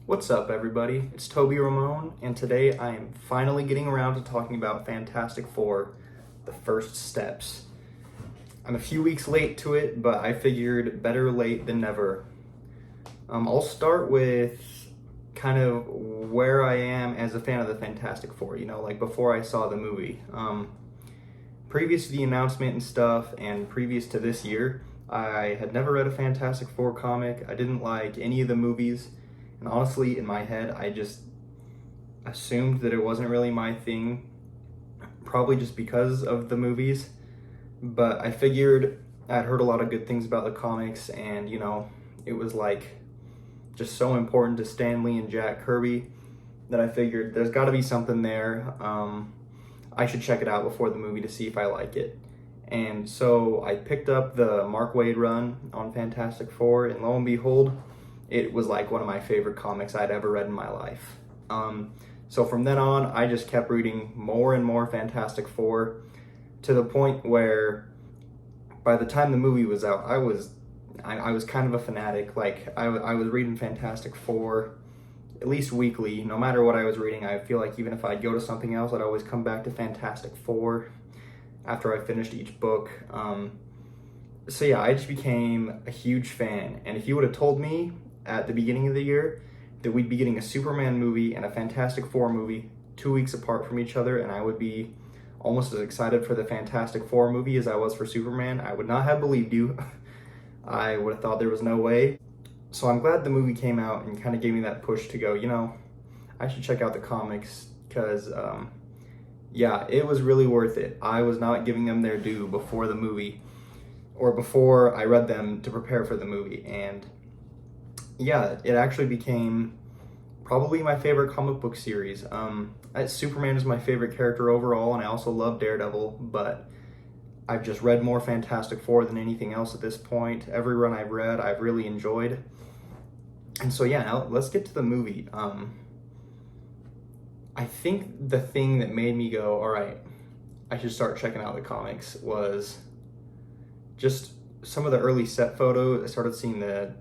What's up, everybody? It's Toby Ramone, and today I am finally getting around to talking about Fantastic Four, The First Steps. I'm a few weeks late to it, but I figured better late than never. I'll start with kind of where I am as a fan of the Fantastic Four, like before I saw the movie. Previous to the announcement and stuff, and previous to this year, I had never read a Fantastic Four comic. I didn't like any of the movies. And honestly, in my head, I just assumed that it wasn't really my thing, probably just because of the movies. But I figured I'd heard a lot of good things about the comics, and it was like just so important to Stan Lee and Jack Kirby that I figured there's got to be something there. I should check it out before the movie to see if I like it. And so I picked up the Mark Waid run on Fantastic Four, and lo and behold, it was like one of my favorite comics I'd ever read in my life. So from then on, I just kept reading more and more Fantastic Four to the point where by the time the movie was out, I was kind of a fanatic. Like I was reading Fantastic Four at least weekly. No matter what I was reading, I feel like even if I'd go to something else, I'd always come back to Fantastic Four after I finished each book. So yeah, I just became a huge fan. And if you would have told me at the beginning of the year that we'd be getting a Superman movie and a Fantastic Four movie 2 weeks apart from each other, and I would be almost as excited for the Fantastic Four movie as I was for Superman, I would not have believed you. I would have thought there was no way. So I'm glad the movie came out and kind of gave me that push to go, I should check out the comics because, yeah, it was really worth it. I was not giving them their due before the movie or before I read them to prepare for the movie. And yeah, it actually became probably my favorite comic book series. Superman is my favorite character overall, and I also love Daredevil, but I've just read more Fantastic Four than anything else at this point. Every run I've read, I've really enjoyed. And so yeah, now let's get to the movie. I think the thing that made me go, all right, I should start checking out the comics was just some of the early set photos. I started seeing the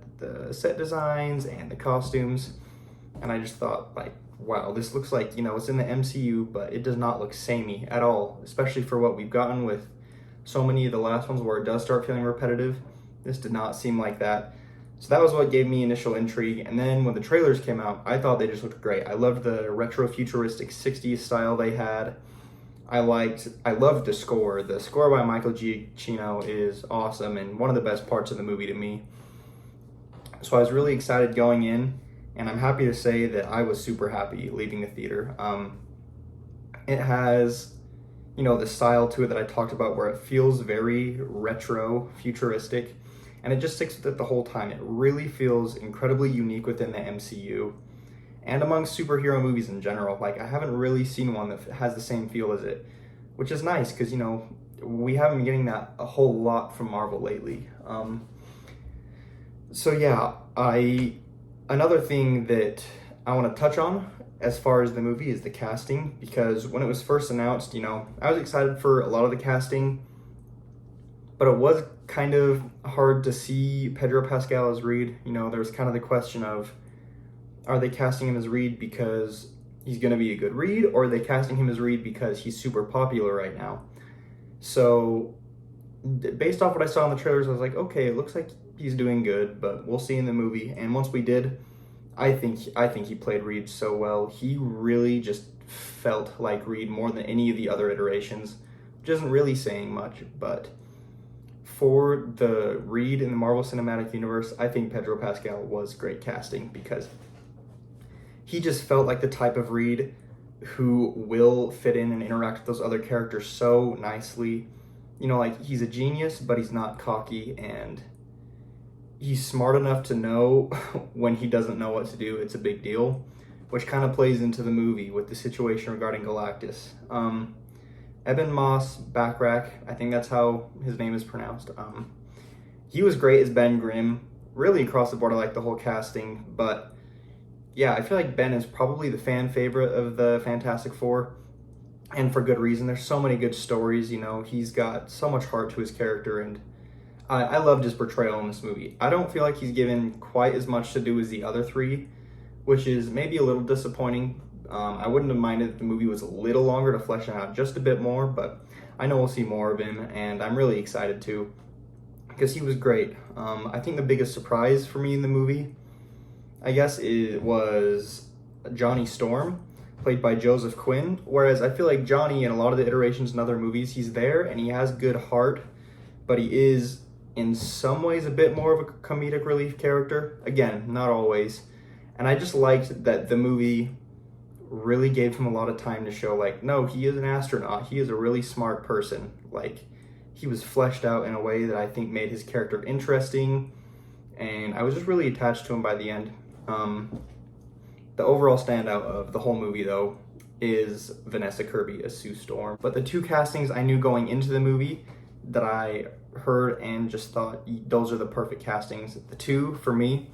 set designs and the costumes, and I just thought, like, wow, this looks like, it's in the MCU, but it does not look samey at all, especially for what we've gotten with so many of the last ones where it does start feeling repetitive. This did not seem like that. So that was what gave me initial intrigue. And then when the trailers came out, I thought they just looked great. I loved the retro futuristic 60s style they had. I loved the score. The score by Michael Giacchino is awesome and one of the best parts of the movie to me. So I was really excited going in, and I'm happy to say that I was super happy leaving the theater. It has, the style to it that I talked about where it feels very retro, futuristic, and it just sticks with it the whole time. It really feels incredibly unique within the MCU and among superhero movies in general. Like, I haven't really seen one that has the same feel as it, which is nice because, we haven't been getting that a whole lot from Marvel lately. So yeah, another thing that I want to touch on as far as the movie is the casting, because when it was first announced, I was excited for a lot of the casting, but it was kind of hard to see Pedro Pascal as Reed. There was kind of the question of, are they casting him as Reed because he's going to be a good Reed, or are they casting him as Reed because he's super popular right now? So based off what I saw in the trailers, I was like, okay, it looks like he's doing good, but we'll see in the movie. And once we did, I think he played Reed so well. He really just felt like Reed more than any of the other iterations, which isn't really saying much, but for the Reed in the Marvel Cinematic Universe, I think Pedro Pascal was great casting because he just felt like the type of Reed who will fit in and interact with those other characters so nicely. Like, he's a genius, but he's not cocky, and he's smart enough to know when he doesn't know what to do, it's a big deal, which kind of plays into the movie with the situation regarding Galactus. Ebon Moss-Backrack, I think that's how his name is pronounced. He was great as Ben Grimm. Really across the board, I like the whole casting, but yeah, I feel like Ben is probably the fan favorite of the Fantastic Four, and for good reason. There's so many good stories, he's got so much heart to his character, and I loved his portrayal in this movie. I don't feel like he's given quite as much to do as the other three, which is maybe a little disappointing. I wouldn't have minded if the movie was a little longer to flesh him out just a bit more, but I know we'll see more of him, and I'm really excited too, because he was great. I think the biggest surprise for me in the movie, I guess, it was Johnny Storm, played by Joseph Quinn, whereas I feel like Johnny in a lot of the iterations in other movies, he's there and he has good heart, but he is in some ways a bit more of a comedic relief character. Again, not always. And I just liked that the movie really gave him a lot of time to show, like, no, he is an astronaut. He is a really smart person. Like, he was fleshed out in a way that I think made his character interesting, and I was just really attached to him by the end. The overall standout of the whole movie, though, is Vanessa Kirby as Sue Storm. But the two castings I knew going into the movie that I heard and just thought those are the perfect castings. The two, for me,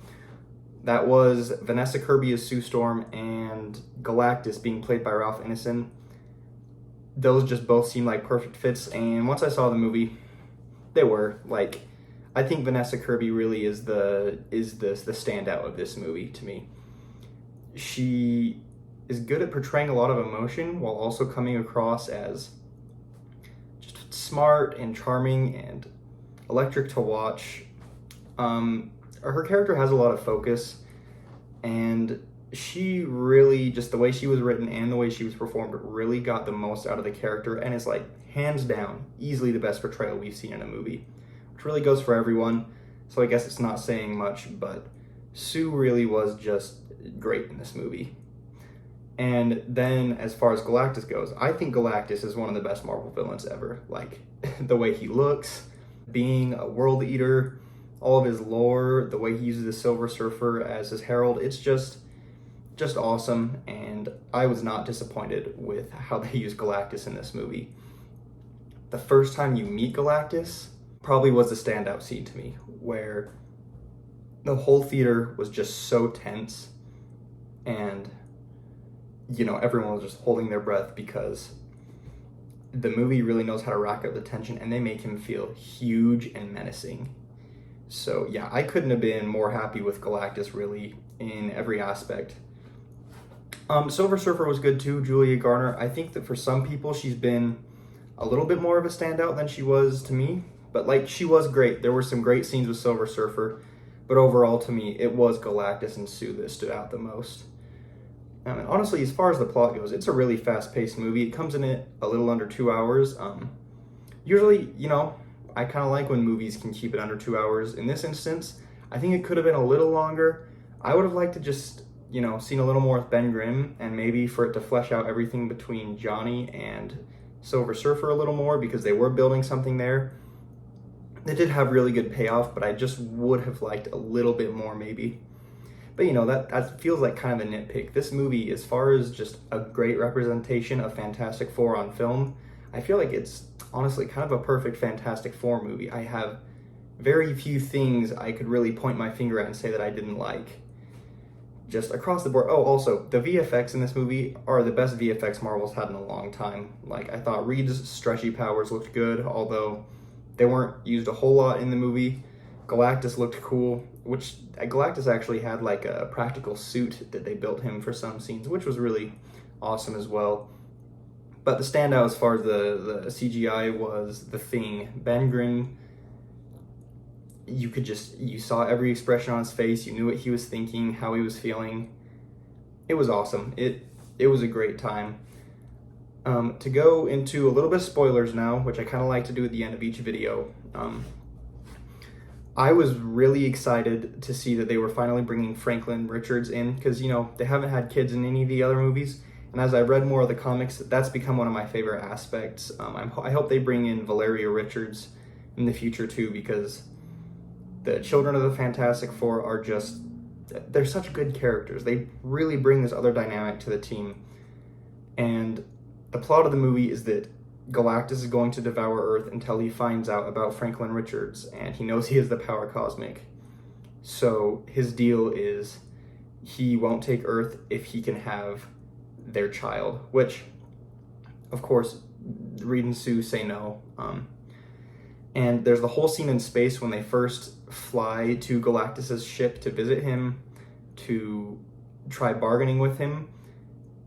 that was Vanessa Kirby as Sue Storm and Galactus being played by Ralph Ineson. Those just both seemed like perfect fits, and once I saw the movie, they were. Like, I think Vanessa Kirby really is the standout of this movie to me. She is good at portraying a lot of emotion while also coming across as just smart and charming and electric to watch. Her character has a lot of focus, and she really, just the way she was written and the way she was performed, really got the most out of the character, and is, like, hands down easily the best portrayal we've seen in a movie, which really goes for everyone, so I guess it's not saying much, but Sue really was just great in this movie. And then as far as Galactus goes, I think Galactus is one of the best Marvel villains ever. Like, the way he looks, being a world eater, all of his lore, the way he uses the Silver Surfer as his herald, it's just awesome, and I was not disappointed with how they used Galactus in this movie. The first time you meet Galactus probably was the standout scene to me, where the whole theater was just so tense, and, you know, everyone was just holding their breath because the movie really knows how to rack up the tension, and they make him feel huge and menacing. So yeah, I couldn't have been more happy with Galactus, really, in every aspect. Silver Surfer was good too, Julia Garner. I think that for some people she's been a little bit more of a standout than she was to me, but, like, she was great. There were some great scenes with Silver Surfer, but overall to me it was Galactus and Sue that stood out the most. And honestly, as far as the plot goes, it's a really fast-paced movie. It comes in at a little under 2 hours. Usually, you know, I kind of like when movies can keep it under 2 hours. In this instance, I think it could have been a little longer. I would have liked to just, you know, seen a little more with Ben Grimm, and maybe for it to flesh out everything between Johnny and Silver Surfer a little more, because they were building something there. They did have really good payoff, but I just would have liked a little bit more maybe. But, you know, that feels like kind of a nitpick. This movie, as far as just a great representation of Fantastic Four on film, I feel like it's honestly kind of a perfect Fantastic Four movie. I have very few things I could really point my finger at and say that I didn't like. Just across the board. Oh, also, the VFX in this movie are the best VFX Marvel's had in a long time. Like, I thought Reed's stretchy powers looked good, although they weren't used a whole lot in the movie. Galactus looked cool, which Galactus actually had, like, a practical suit that they built him for some scenes, which was really awesome as well. But the standout as far as the CGI was The Thing. Ben Grimm, you saw every expression on his face, you knew what he was thinking, how he was feeling. It was awesome. It was a great time. To go into a little bit of spoilers now, which I kind of like to do at the end of each video, I was really excited to see that they were finally bringing Franklin Richards in, because, you know, they haven't had kids in any of the other movies, and as I read more of the comics, that's become one of my favorite aspects. I hope they bring in Valeria Richards in the future too, because the children of the Fantastic Four are just, they're such good characters. They really bring this other dynamic to the team. And the plot of the movie is that Galactus is going to devour Earth until he finds out about Franklin Richards, and he knows he is the power cosmic. So his deal is he won't take Earth if he can have their child, which, of course, Reed and Sue say no. And there's the whole scene in space when they first fly to Galactus's ship to visit him, to try bargaining with him.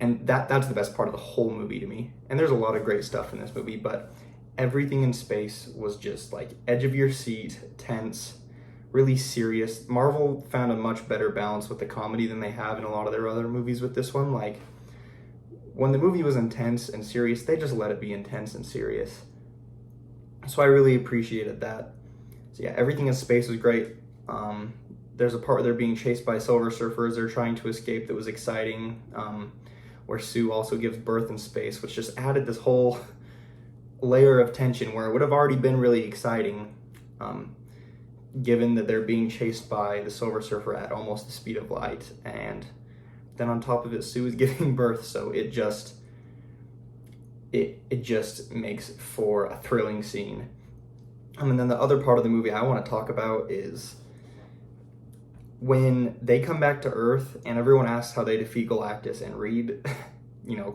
And that's the best part of the whole movie to me. And there's a lot of great stuff in this movie, but everything in space was just like edge of your seat, tense, really serious. Marvel found a much better balance with the comedy than they have in a lot of their other movies with this one. Like, when the movie was intense and serious, they just let it be intense and serious. So I really appreciated that. So yeah, everything in space was great. There's a part where they're being chased by Silver Surfers. They're trying to escape that was exciting, where Sue also gives birth in space, which just added this whole layer of tension where it would have already been really exciting, given that they're being chased by the Silver Surfer at almost the speed of light. And then on top of it, Sue is giving birth, so it just makes for a thrilling scene. And then the other part of the movie I want to talk about is when they come back to Earth and everyone asks how they defeat Galactus, and Reed,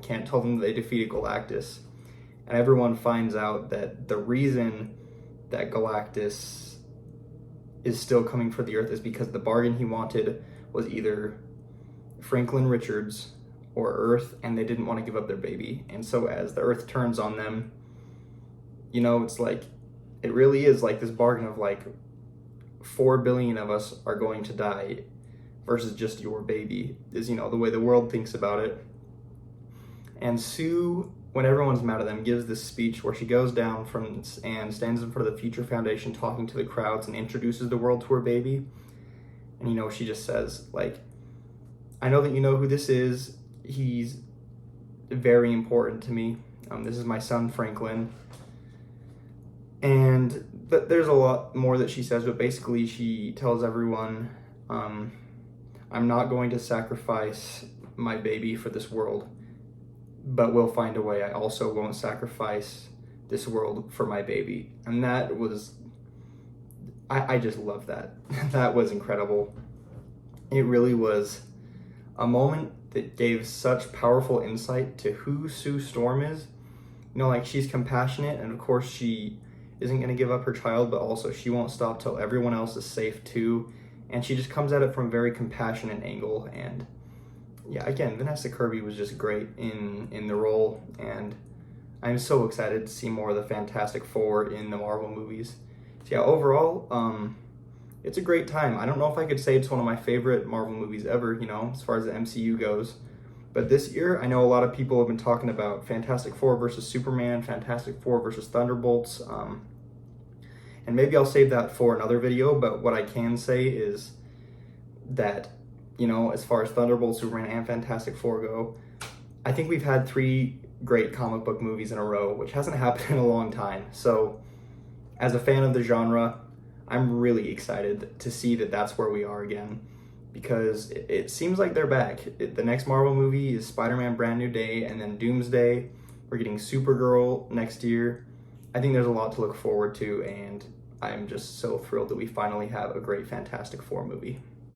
can't tell them that they defeated Galactus. And everyone finds out that the reason that Galactus is still coming for the Earth is because the bargain he wanted was either Franklin Richards or Earth, and they didn't want to give up their baby. And so as the Earth turns on them, it's like, it really is like this bargain of like 4 billion of us are going to die versus just your baby is, the way the world thinks about it. And Sue, when everyone's mad at them, gives this speech where she goes down and stands in front of the Future Foundation talking to the crowds and introduces the world to her baby. And, she just says, like, I know that you know who this is. He's very important to me. This is my son, Franklin. And there's a lot more that she says, but basically she tells everyone, I'm not going to sacrifice my baby for this world, but we'll find a way. I also won't sacrifice this world for my baby. And that was, I just love that. That was incredible. It really was a moment that gave such powerful insight to who Sue Storm is. She's compassionate, and of course she isn't going to give up her child, but also she won't stop till everyone else is safe too. And she just comes at it from a very compassionate angle. And yeah, again, Vanessa Kirby was just great in the role, and I'm so excited to see more of the Fantastic Four in the Marvel movies. So yeah, overall, it's a great time. I don't know if I could say it's one of my favorite Marvel movies ever, as far as the MCU goes. But this year, I know a lot of people have been talking about Fantastic Four versus Superman, Fantastic Four versus Thunderbolts, and maybe I'll save that for another video, but what I can say is that, as far as Thunderbolts, Superman, and Fantastic Four go, I think we've had 3 great comic book movies in a row, which hasn't happened in a long time. So, as a fan of the genre, I'm really excited to see that that's where we are again, because it seems like they're back. The next Marvel movie is Spider-Man Brand New Day, and then Doomsday. We're getting Supergirl next year. I think there's a lot to look forward to, and I'm just so thrilled that we finally have a great Fantastic Four movie.